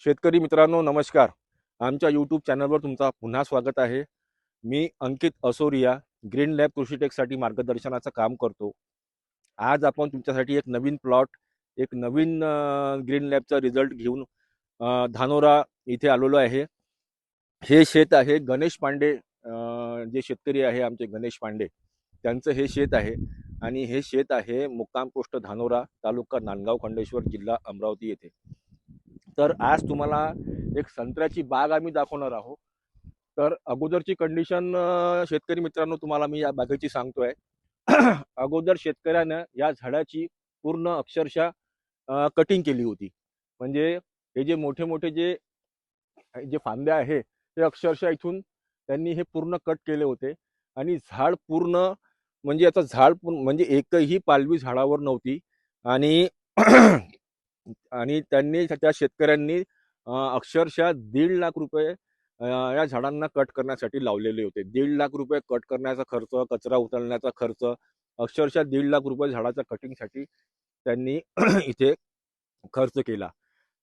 शेतकरी मित्रांनो नमस्कार. आमच्या यूट्यूब चॅनलवर तुमचा पुन्हा स्वागत आहे. मी अंकित असोरिया ग्रीन लॅब कृषीटेकसाठी मार्गदर्शनाचं काम करतो. आज आपण तुमच्यासाठी एक नवीन प्लॉट, एक नवीन ग्रीन लॅबचा रिझल्ट घेऊन धानोरा इथे आलेलो आहे. हे शेत आहे गणेश पांडे, जे शेतकरी आहे आमचे गणेश पांडे, त्यांचं हे शेत आहे. आणि हे शेत आहे मुक्काम पोस्ट धानोरा, तालुका नांदगाव खंडेश्वर, जिल्हा अमरावती येथे. तर आज तुम्हाला एक संत्र्याची बाग आम्ही दाखवणार आहोत. तर अगोदरची कंडिशन शेतकरी मित्रांनो तुम्हाला मी या बागेची सांगतोय. अगोदर शेतकऱ्यानं या झाडाची पूर्ण अक्षरशः कटिंग केली होती. म्हणजे हे जे मोठे मोठे जे जे फांद्या आहे ते अक्षरशः इथून त्यांनी हे पूर्ण कट केले होते. आणि झाड पूर्ण म्हणजे आता झाड म्हणजे एकही पालवी झाडावर नव्हती. आणि आणि त्यांनी त्या शेतकऱ्यांनी अक्षरशः 1.5 लाख रुपये या झाडांना कट करण्यासाठी लावलेले होते. 1.5 लाख रुपये कट करण्याचा खर्च, कचरा उचलण्याचा खर्च, अक्षरशः 1.5 लाख रुपये झाडाच्या कटिंगसाठी त्यांनी इथे खर्च केला.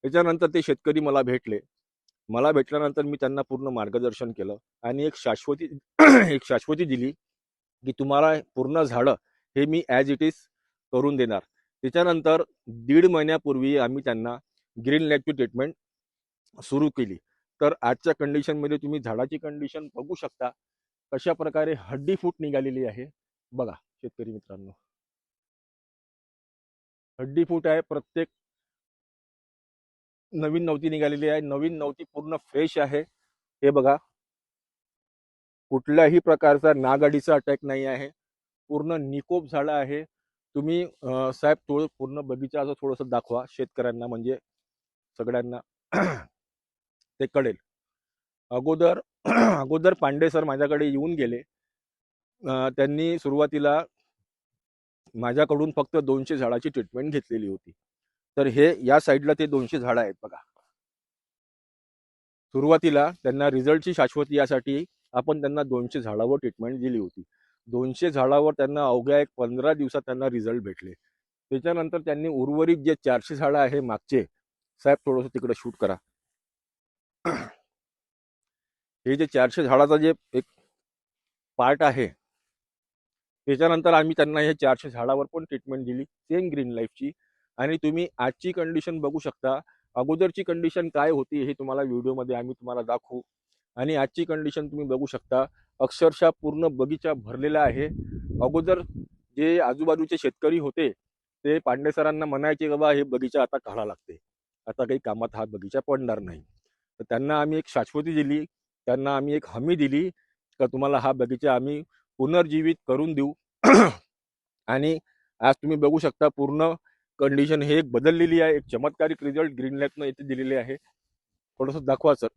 त्याच्यानंतर ते शेतकरी मला भेटले. मला भेटल्यानंतर मी त्यांना पूर्ण मार्गदर्शन केलं आणि एक शाश्वती एक शाश्वती दिली की तुम्हाला पूर्ण झाडं हे मी ॲज इट इज करून देणार. त्याच्यानंतर 1.5 महिन्यापूर्वी आम्ही त्यांना ग्रीन लॅबची ट्रीटमेंट सुरू केली. तर आजच्या कंडिशनमध्ये तुम्ही झाडाची कंडिशन बघू शकता, कशा प्रकारे हड्डी फूट निघालेली आहे. बघा शेतकरी मित्रांनो, हड्डी फूट आहे. प्रत्येक नवीन नवती निघालेली आहे. नवीन नवती पूर्ण फ्रेश आहे. हे बघा, कुठल्याही प्रकारचा नागाडीचा अटॅक नाही आहे. पूर्ण निकोप झाडं आहे. तुम्ही साहेब पूर्ण बगीचा असं थोडंसं दाखवा शेतकऱ्यांना, म्हणजे सगळ्यांना ते कळेल. अगोदर अगोदर पांडे सर माझ्याकडे येऊन गेले. त्यांनी सुरुवातीला माझ्याकडून फक्त 200 झाडाची ट्रीटमेंट घेतलेली होती. तर हे या साईडला ते 200 झाडं आहेत बघा. सुरुवातीला त्यांना रिझल्टची शाश्वती यासाठी आपण त्यांना 200 झाडावर ट्रीटमेंट दिली होती. 200 झाडावर त्यांना अवघ्या एक 15 दिवसात त्यांना रिझल्ट भेटले. त्याच्यानंतर त्यांनी उर्वरित जे 400 झाडं आहे मागचे, साहेब थोडंसं तिकडे शूट करा. हे जे 400 झाडाचा जे एक पार्ट आहे, त्याच्यानंतर आम्ही त्यांना हे 400 झाडावर पण ट्रीटमेंट दिली, सेम ग्रीन लाईफची. आणि तुम्ही आजची कंडिशन बघू शकता. अगोदरची कंडिशन काय होती हे तुम्हाला व्हिडिओमध्ये आम्ही तुम्हाला दाखवू. आणि आजची कंडिशन तुम्ही बघू शकता. अक्षरशः पूर्ण बगीचा भरलेला आहे. अगोदर जे आजूबाजूचे शेतकरी होते ते पांडे सरांना म्हणायचे बाबा हे बगीचा आता काढा लागते, आता काही कामात हा बगीचा पडणार नाही. तर त्यांना आम्ही एक शाश्वती दिली, त्यांना आम्ही एक हमी दिली का तुम्हाला हा बगीचा आम्ही पुनर्जीवित करून देऊ. आणि आज तुम्ही बघू शकता पूर्ण कंडिशन हे एक बदललेली आहे. एक चमत्कारिक रिझल्ट ग्रीन लॅबनं इथे दिलेले आहे. थोडंसं दाखवा सर.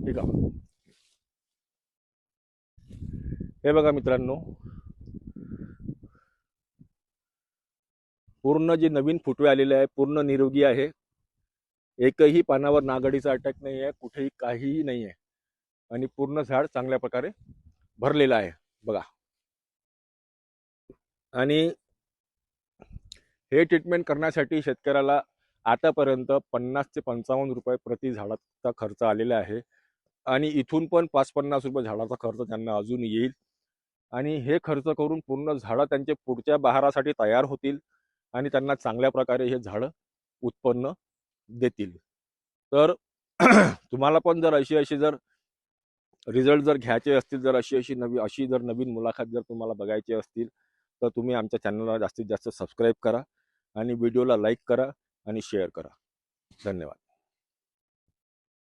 ठीक आहे. हे बघा मित्रांनो, पूर्ण जे नवीन फुटवे आलेले आहे पूर्ण निरोगी आहे. एकही पानावर नागाडीचा अटॅक नाही आहे, कुठेही काहीही नाही आहे. आणि पूर्ण झाड चांगल्या प्रकारे भरलेलं आहे बघा. आणि हे ट्रीटमेंट करण्यासाठी शेतकऱ्याला आतापर्यंत 50 ते 55 रुपये प्रति झाडाचा खर्च आलेला आहे. आणि इथून पण 5-50 रुपये झाडाचा खर्च त्यांना अजून येईल. आणि हे खर्च करून पूर्ण झाडं त्यांचे पुढच्या बहारासाठी तयार होतील आणि त्यांना चांगल्या प्रकारे हे झाडं उत्पन्न देतील. तर तुम्हाला पण जर अशी जर रिझल्ट जर घ्यायचे असतील, जर अशी जर नवीन मुलाखत जर तुम्हाला बघायची असतील, तर तुम्ही आमच्या चॅनलला जास्तीत जास्त सबस्क्राईब करा आणि व्हिडिओला लाईक करा आणि शेअर करा. धन्यवाद.